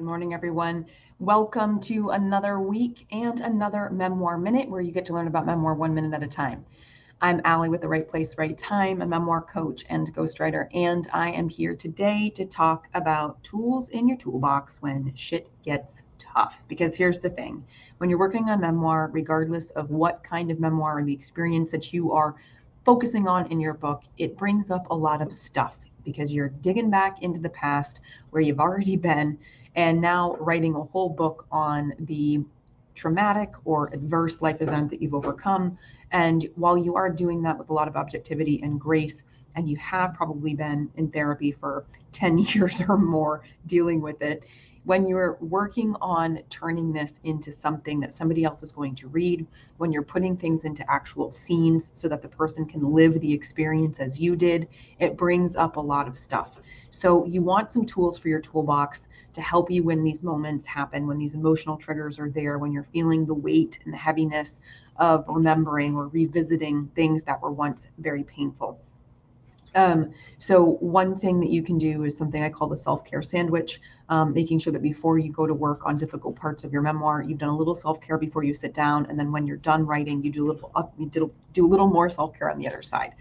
Good morning, everyone. Welcome to another week and another Memoir Minute where you get to learn about memoir 1 minute at a time. I'm Allie with The Right Place, Right Time, a memoir coach and ghostwriter, and I am here today to talk about tools in your toolbox when shit gets tough. Because here's the thing, when you're working on memoir, regardless of what kind of memoir or the experience that you are focusing on in your book, it brings up a lot of stuff because you're digging back into the past where you've already been and now writing a whole book on the traumatic or adverse life event that you've overcome. And while you are doing that with a lot of objectivity and grace, and you have probably been in therapy for 10 years or more dealing with it, when you're working on turning this into something that somebody else is going to read, when you're putting things into actual scenes so that the person can live the experience as you did, it brings up a lot of stuff. So you want some tools for your toolbox to help you when these moments happen, when these emotional triggers are there, when you're feeling the weight and the heaviness of remembering or revisiting things that were once very painful. So one thing that you can do is something I call the self-care sandwich, making sure that before you go to work on difficult parts of your memoir, you've done a little self-care before you sit down, and then when you're done writing, you do a little more self-care on the other side.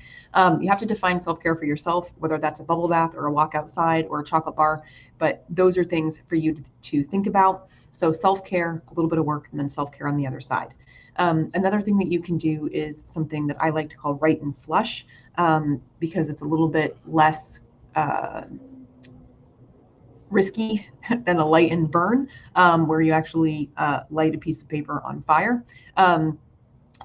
You have to define self-care for yourself, whether that's a bubble bath or a walk outside or a chocolate bar, but those are things for you to think about. So self-care, a little bit of work, and then self-care on the other side. Another thing that you can do is something that I like to call write and flush, because it's a little bit less risky than a light and burn, where you actually light a piece of paper on fire.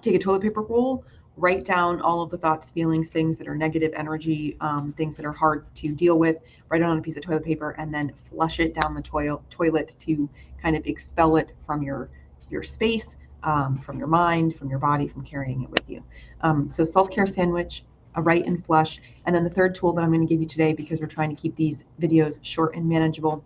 Take a toilet paper roll, write down all of the thoughts, feelings, things that are negative energy, things that are hard to deal with, write it on a piece of toilet paper, and then flush it down the toilet to kind of expel it from your space, from your mind, from your body, from carrying it with you. So self-care sandwich, a write and flush. And then the third tool that I'm going to give you today, because we're trying to keep these videos short and manageable,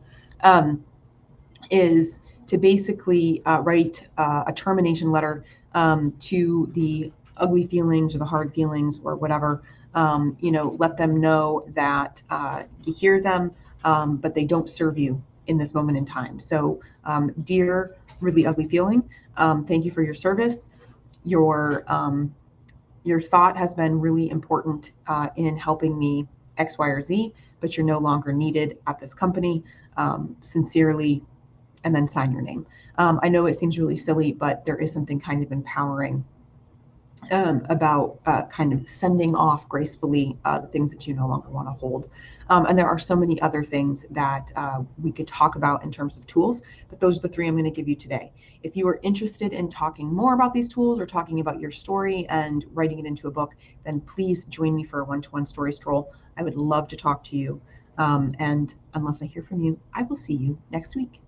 is to basically write a termination letter to the ugly feelings or the hard feelings or whatever. Let them know that you hear them, but they don't serve you in this moment in time. So, dear really ugly feeling, thank you for your service. Your thought has been really important in helping me X, Y, or Z, but you're no longer needed at this company. Sincerely, and then sign your name. I know it seems really silly, but there is something kind of empowering about kind of sending off gracefully the things that you no longer want to hold. And there are so many other things that we could talk about in terms of tools, but those are the three I'm going to give you today. If you are interested in talking more about these tools or talking about your story and writing it into a book, then please join me for a one-to-one story stroll. I would love to talk to you. And unless I hear from you, I will see you next week.